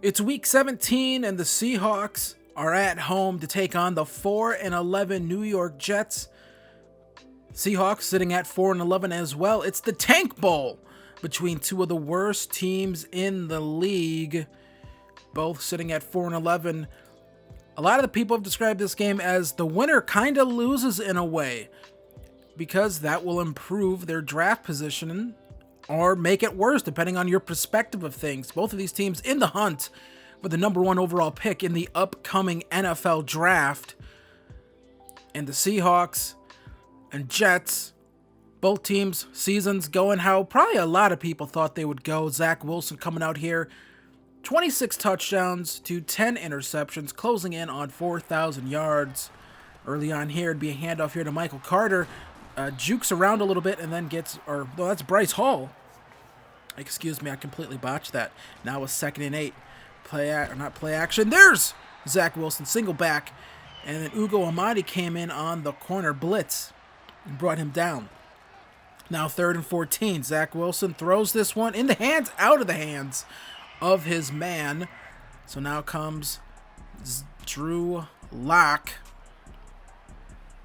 It's week 17 and the Seahawks are at home to take on the 4-11 New York Jets. Seahawks sitting at 4-11 as well. It's the Tank Bowl between two of the worst teams in the league, both sitting at 4-11. A lot of the people have described this game as the winner kind of loses in a way, because that will improve their draft position or make it worse, depending on your perspective of things. Both of these teams in the hunt for the number one overall pick in the upcoming NFL draft. And the Seahawks and Jets, both teams' seasons going how probably a lot of people thought they would go. Zach Wilson coming out here, 26 touchdowns to 10 interceptions, closing in on 4,000 yards. Early on here, it'd be a handoff here to Michael Carter. Jukes around a little bit and then that's Bryce Hall. Excuse me, I completely botched that. Now a 2nd and 8. Play action. There's Zach Wilson, single back. And then Ugo Amadi came in on the corner blitz and brought him down. Now 3rd and 14. Zach Wilson throws this one out of the hands of his man. So now comes Drew Lock.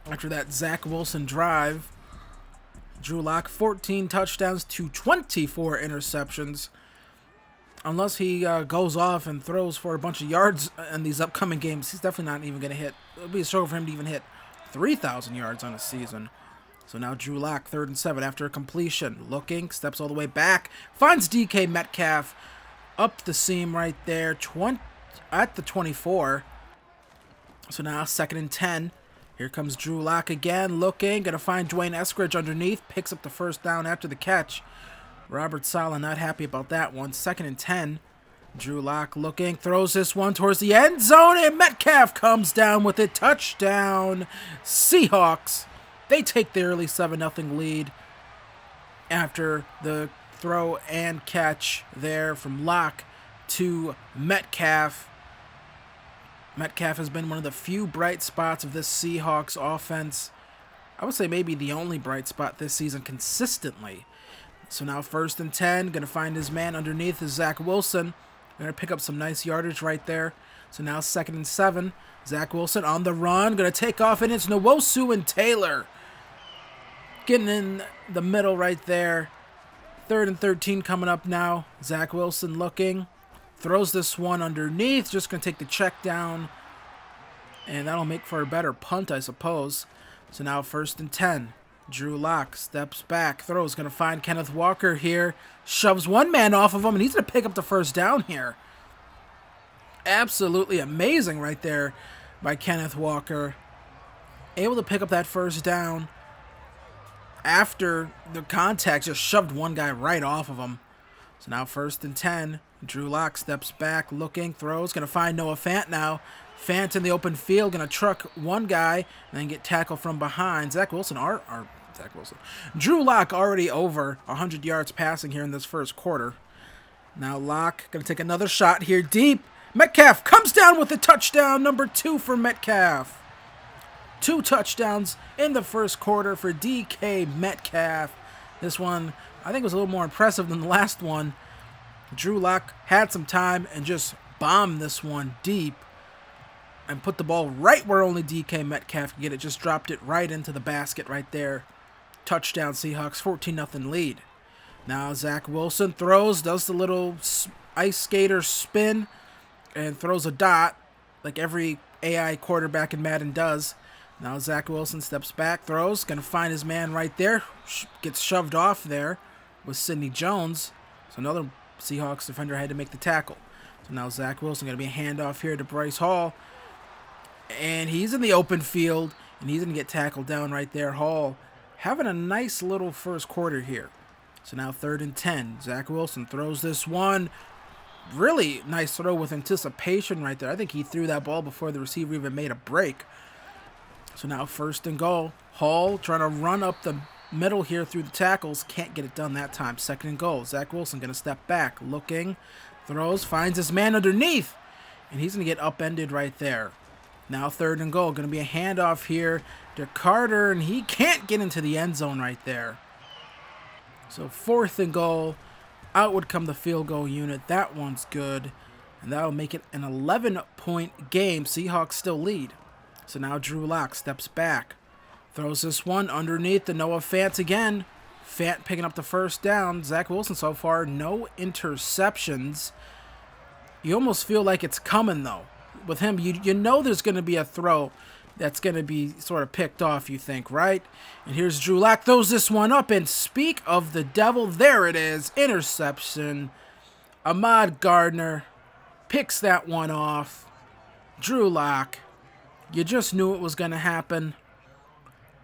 After that Zach Wilson drive, Drew Lock, 14 touchdowns to 24 interceptions. Unless he goes off and throws for a bunch of yards in these upcoming games, he's definitely not even going to hit. It'll be a struggle for him to even hit 3,000 yards on a season. So now Drew Lock, 3rd and 7 after a completion. Looking, steps all the way back, finds DK Metcalf up the seam right there, at the 24. So now 2nd and 10. Here comes Drew Lock again, looking, going to find Dwayne Eskridge underneath, picks up the first down after the catch. Robert Saleh not happy about that one. 2nd and 10. Drew Lock looking, throws this one towards the end zone, and Metcalf comes down with it. Touchdown, Seahawks. They take the early 7-0 lead after the throw and catch there from Lock to Metcalf. Metcalf has been one of the few bright spots of this Seahawks offense. I would say maybe the only bright spot this season consistently. So now 1st and 10, going to find his man underneath is Zach Wilson. Going to pick up some nice yardage right there. So now 2nd and 7, Zach Wilson on the run, going to take off, and it's Nwosu and Taylor getting in the middle right there. 3rd and 13 coming up now. Zach Wilson looking. Throws this one underneath, just going to take the check down, and that'll make for a better punt, I suppose. So now 1st and 10. Drew Lock steps back, throws, going to find Kenneth Walker here, shoves one man off of him, and he's going to pick up the first down here. Absolutely amazing right there by Kenneth Walker. Able to pick up that first down after the contact, just shoved one guy right off of him. So now 1st and 10. Drew Lock steps back, looking, throws, going to find Noah Fant now. Fant in the open field, going to truck one guy and then get tackled from behind. Zach Wilson. Drew Lock already over 100 yards passing here in this first quarter. Now Lock going to take another shot here deep. Metcalf comes down with the touchdown, number 2 for Metcalf. 2 touchdowns in the first quarter for DK Metcalf. This one, I think, was a little more impressive than the last one. Drew Lock had some time and just bombed this one deep and put the ball right where only DK Metcalf could get it. Just dropped it right into the basket right there. Touchdown Seahawks, 14-0 lead. Now Zach Wilson throws, does the little ice skater spin, and throws a dot like every AI quarterback in Madden does. Now Zach Wilson steps back, throws, going to find his man right there. Gets shoved off there with Sidney Jones. So another Seahawks defender had to make the tackle. So now Zach Wilson going to be a handoff here to Bryce Hall. And he's in the open field, and he's going to get tackled down right there. Hall having a nice little first quarter here. So now 3rd and 10. Zach Wilson throws this one. Really nice throw with anticipation right there. I think he threw that ball before the receiver even made a break. So now 1st and goal. Hall trying to run up the middle here through the tackles. Can't get it done that time. 2nd and goal. Zach Wilson going to step back. Looking. Throws. Finds his man underneath. And he's going to get upended right there. Now 3rd and goal. Going to be a handoff here to Carter. And he can't get into the end zone right there. So 4th and goal. Out would come the field goal unit. That one's good. and that'll make it an 11-point game. Seahawks still lead. So now Drew Lock steps back, throws this one underneath to Noah Fant again. Fant picking up the first down. Zach Wilson so far, no interceptions. You almost feel like it's coming, though. With him, you know there's going to be a throw that's going to be sort of picked off, you think, right? And here's Drew Lock, throws this one up, and speak of the devil, there it is, interception. Ahmad Gardner picks that one off. Drew Lock, you just knew it was going to happen.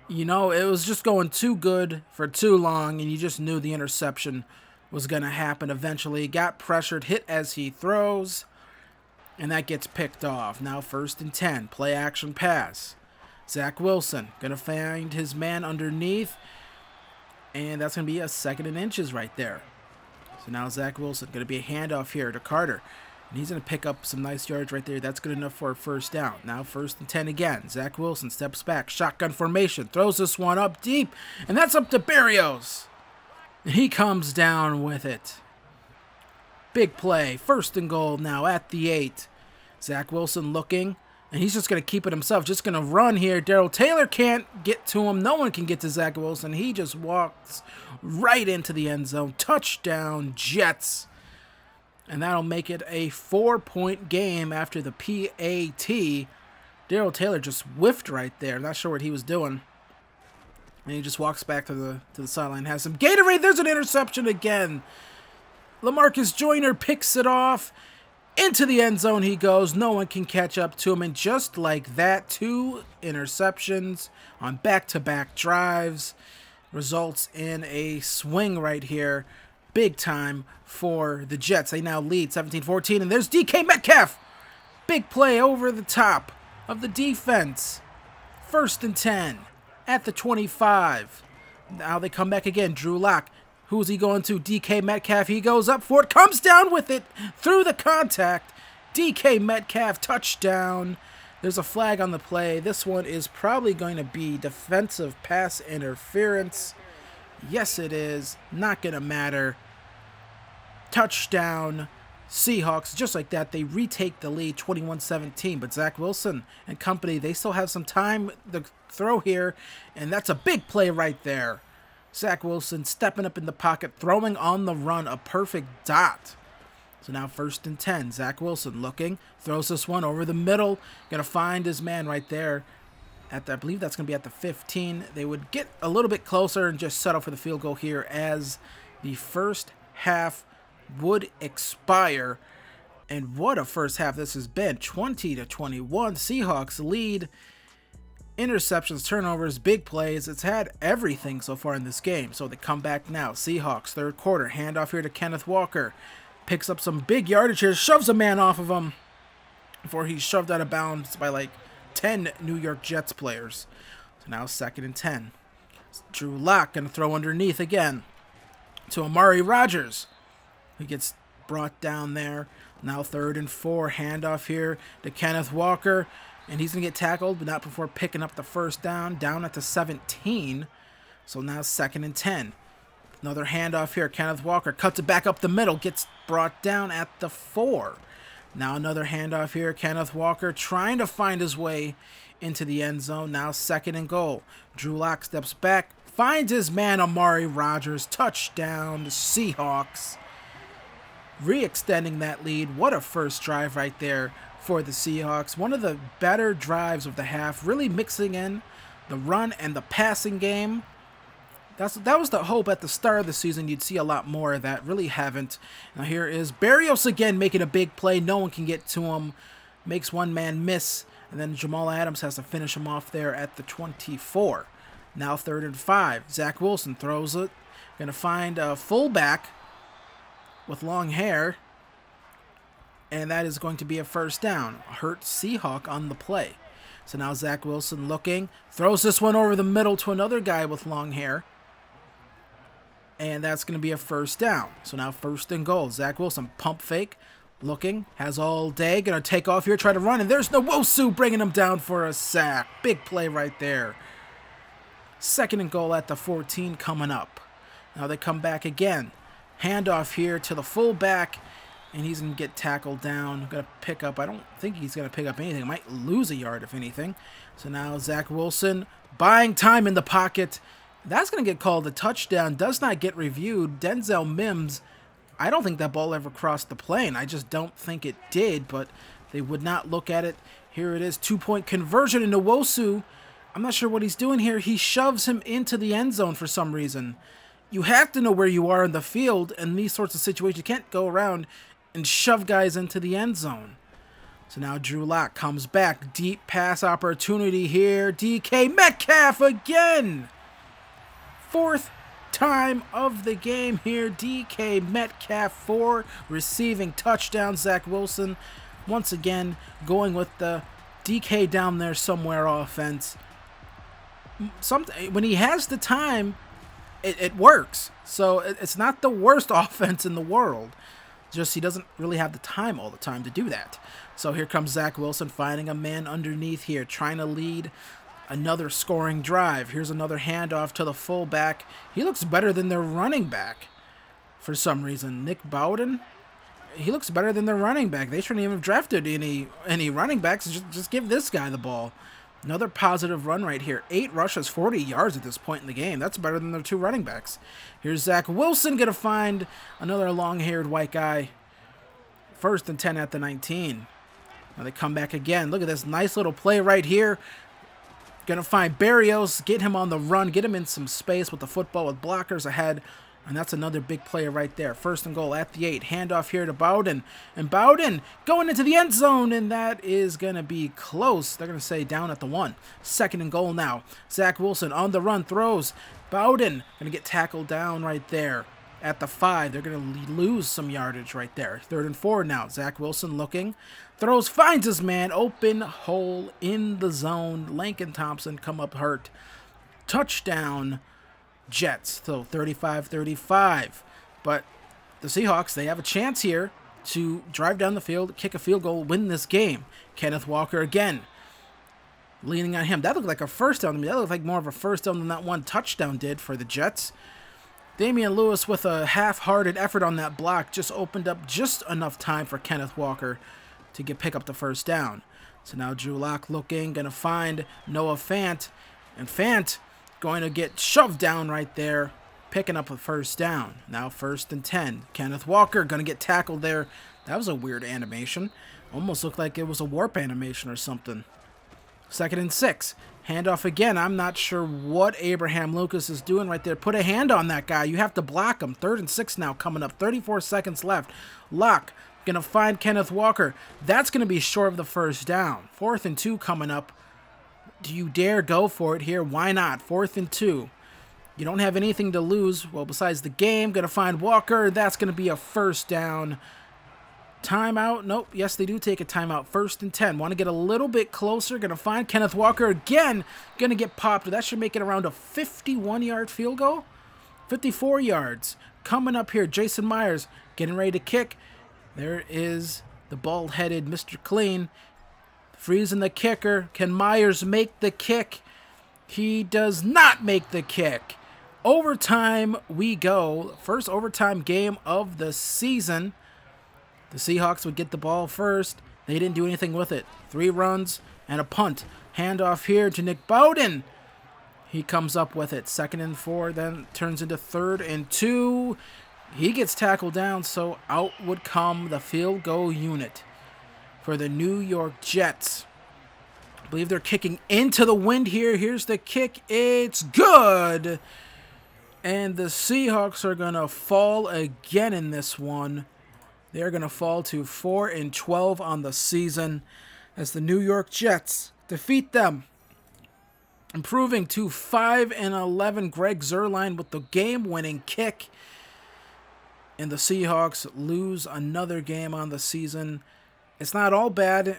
You know, it was just going too good for too long, and you just knew the interception was going to happen eventually. Got pressured, hit as he throws, and that gets picked off. Now 1st and 10, play action pass. Zach Wilson going to find his man underneath, and that's going to be a 2nd and inches right there. So now Zach Wilson going to be a handoff here to Carter. And he's going to pick up some nice yards right there. That's good enough for a 1st down. Now 1st and 10 again. Zach Wilson steps back. Shotgun formation. Throws this one up deep. And that's up to Berrios. And he comes down with it. Big play. 1st and goal now at the 8. Zach Wilson looking. And he's just going to keep it himself. Just going to run here. Darrell Taylor can't get to him. No one can get to Zach Wilson. He just walks right into the end zone. Touchdown, Jets. And that'll make it a 4-point game after the PAT. Darrell Taylor just whiffed right there. Not sure what he was doing. And he just walks back to the sideline. Has some Gatorade. There's an interception again. LaMarcus Joyner picks it off. Into the end zone he goes. No one can catch up to him. And just like that, 2 interceptions on back-to-back drives results in a swing right here. Big time for the Jets. They now lead 17-14. And there's DK Metcalf. Big play over the top of the defense. 1st and 10 at the 25. Now they come back again. Drew Lock. Who's he going to? DK Metcalf. He goes up for it. Comes down with it through the contact. DK Metcalf, touchdown. There's a flag on the play. This one is probably going to be defensive pass interference. Yes, it is. Not going to matter. Touchdown. Seahawks, just like that, they retake the lead 21-17. But Zach Wilson and company, they still have some time to throw here. And that's a big play right there. Zach Wilson stepping up in the pocket, throwing on the run, a perfect dot. So now 1st and 10. Zach Wilson looking, throws this one over the middle. Going to find his man right there. I believe that's going to be at the 15. They would get a little bit closer and just settle for the field goal here as the first half would expire. And what a first half this has been. 20-21. Seahawks lead. Interceptions, turnovers, big plays. It's had everything so far in this game. So they come back now. Seahawks, 3rd quarter. Handoff here to Kenneth Walker. Picks up some big yardage here. Shoves a man off of him before he's shoved out of bounds by like 10 New York Jets players. So now 2nd and 10. Drew Lock going to throw underneath again to Amari Rodgers, who gets brought down there. Now 3rd and 4. Handoff here to Kenneth Walker. And he's going to get tackled, but not before picking up the 1st down. Down at the 17. So now 2nd and 10. Another handoff here. Kenneth Walker cuts it back up the middle. Gets brought down at the 4. Now another handoff here. Kenneth Walker trying to find his way into the end zone. Now 2nd and goal. Drew Lock steps back. Finds his man Amari Rodgers. Touchdown to Seahawks. Re-extending that lead. What a first drive right there for the Seahawks. One of the better drives of the half. Really mixing in the run and the passing game. That was the hope at the start of the season. You'd see a lot more of that. Really haven't. Now here is Berrios again making a big play. No one can get to him. Makes one man miss. And then Jamal Adams has to finish him off there at the 24. Now 3rd and 5. Zach Wilson throws it. Going to find a fullback with long hair. And that is going to be a 1st down. A hurt Seahawk on the play. So now Zach Wilson looking. Throws this one over the middle to another guy with long hair. And that's going to be a 1st down. So now 1st and goal. Zach Wilson, pump fake. Looking. Has all day. Going to take off here. Try to run. And there's Nwosu bringing him down for a sack. Big play right there. 2nd and goal at the 14 coming up. Now they come back again. Handoff here to the fullback. and he's going to get tackled down. Going to pick up, I don't think he's going to pick up anything. Might lose a yard, if anything. So now Zach Wilson buying time in the pocket. That's going to get called a touchdown. Does not get reviewed. Denzel Mims, I don't think that ball ever crossed the plane. I just don't think it did, but they would not look at it. Here it is, 2-point conversion into Nwosu. I'm not sure what he's doing here. He shoves him into the end zone for some reason. You have to know where you are in the field in these sorts of situations. You can't go around and shove guys into the end zone. So now Drew Lock comes back. Deep pass opportunity here. DK Metcalf again. Fourth time of the game here. DK Metcalf, 4 receiving touchdowns. Zach Wilson once again going with the DK down there somewhere offense. When he has the time, it works. So it's not the worst offense in the world. Just he doesn't really have the time all the time to do that. So here comes Zach Wilson finding a man underneath here, trying to lead another scoring drive. Here's another handoff to the fullback. He looks better than their running back for some reason. Nick Bowden, he looks better than their running back. They shouldn't even have drafted any running backs. Just give this guy the ball. Another positive run right here. 8 rushes, 40 yards at this point in the game. That's better than their 2 running backs. Here's Zach Wilson going to find another long-haired white guy. 1st and 10 at the 19. Now they come back again. Look at this nice little play right here. Going to find Barrios, get him on the run, get him in some space with the football with blockers ahead. And that's another big play right there. 1st and goal at the 8. Handoff here to Bowden. And Bowden going into the end zone. And that is going to be close. They're going to say down at the 1. 2nd and goal now. Zach Wilson on the run. Throws. Bowden going to get tackled down right there at the 5. They're going to lose some yardage right there. 3rd and 4 now. Zach Wilson looking. Throws. Finds his man. Open hole in the zone. Lincoln Thompson come up hurt. Touchdown. Jets. So 35-35. But the Seahawks, they have a chance here to drive down the field, kick a field goal, win this game. Kenneth Walker again. Leaning on him. That looked like a first down to me. That looked like more of a first down than that one touchdown did for the Jets. Damian Lewis with a half-hearted effort on that block just opened up just enough time for Kenneth Walker to pick up the first down. So now Drew Lock looking, going to find Noah Fant. And Fant going to get shoved down right there, picking up a first down. Now 1st and 10. Kenneth Walker going to get tackled there. That was a weird animation. Almost looked like it was a warp animation or something. 2nd and 6. Handoff again. I'm not sure what Abraham Lucas is doing right there. Put a hand on that guy. You have to block him. 3rd and 6 now coming up. 34 seconds left. Lock going to find Kenneth Walker. That's going to be short of the first down. 4th and 2 coming up. Do you dare go for it here? Why not? 4th and 2. You don't have anything to lose. Well, besides the game, going to find Walker. That's going to be a first down. Timeout. Nope. Yes, they do take a timeout. 1st and 10. Want to get a little bit closer. Going to find Kenneth Walker again. Going to get popped. That should make it around a 51-yard field goal. 54 yards. Coming up here, Jason Myers getting ready to kick. There is the bald-headed Mr. Clean. Freezing the kicker. Can Myers make the kick? He does not make the kick. Overtime we go. First overtime game of the season. The Seahawks would get the ball first. They didn't do anything with it. 3 runs and a punt. Handoff here to Nick Bowden. He comes up with it. 2nd and 4, then turns into 3rd and 2. He gets tackled down, so out would come the field goal unit for the New York Jets. I believe they're kicking into the wind here. Here's the kick. It's good. And the Seahawks are going to fall again in this one. They're going to fall to 4-12 on the season as the New York Jets defeat them. Improving to 5-11. Greg Zuerlein with the game-winning kick. And the Seahawks lose another game on the season. It's not all bad.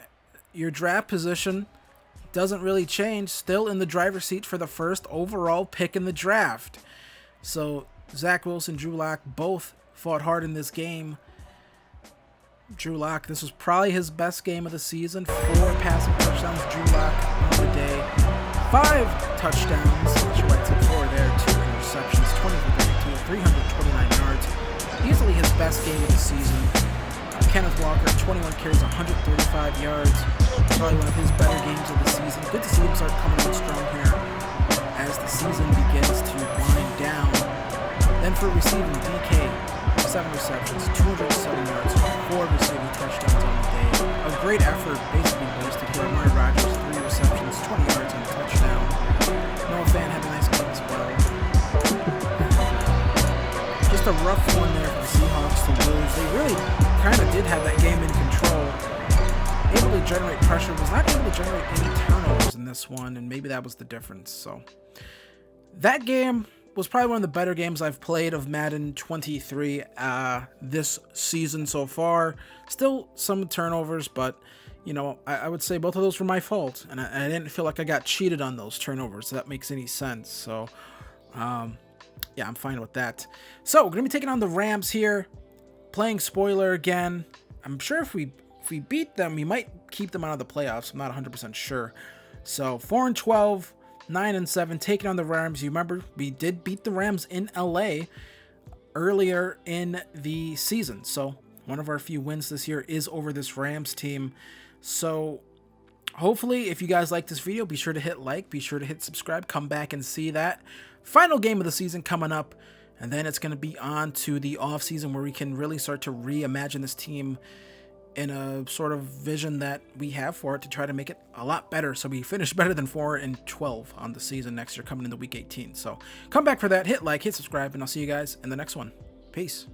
Your draft position doesn't really change. Still in the driver's seat for the first overall pick in the draft. So Zach Wilson, Drew Lock both fought hard in this game. Drew Lock, this was probably his best game of the season. 4 passing touchdowns. Drew Lock on the day. 5 touchdowns. She writes it 4 there. 2 interceptions. 20 for 32. 329 yards. Easily his best game of the season. Kenneth Walker, 21 carries, 135 yards. Probably one of his better games of the season. Good to see him start coming on strong here as the season begins to wind down. Then for receiving, DK, 7 receptions, 207 yards, 4 receiving touchdowns on the day. A great effort, basically wasted here. Amari Rodgers, 3 receptions, 20 yards and a touchdown. Noah Fan had a nice game as well. Just a rough one there for the Seahawks to lose. They really kind of did have that game in control. Able to generate pressure, was not able to generate any turnovers in this one, and maybe that was the difference. So that game was probably one of the better games I've played of Madden 23 this season so far. Still some turnovers, but you know, I would say both of those were my fault, and I didn't feel like I got cheated on those turnovers, if that makes any sense. So yeah, I'm fine with that. So we're gonna be taking on the Rams here, playing spoiler again. I'm sure if we beat them, we might keep them out of the playoffs. I'm not 100% sure. So 4-12, 9-7, taking on the Rams. You remember we did beat the Rams in LA earlier in the season. So one of our few wins this year is over this Rams team. So hopefully, if you guys like this video, be sure to hit like, be sure to hit subscribe, come back and see that. Final game of the season coming up, and then it's going to be on to the off season where we can really start to reimagine this team in a sort of vision that we have for it to try to make it a lot better, so we finish better than 4-12 on the season next year coming into week 18. So come back for that, hit like, hit subscribe, and I'll see you guys in the next one. Peace.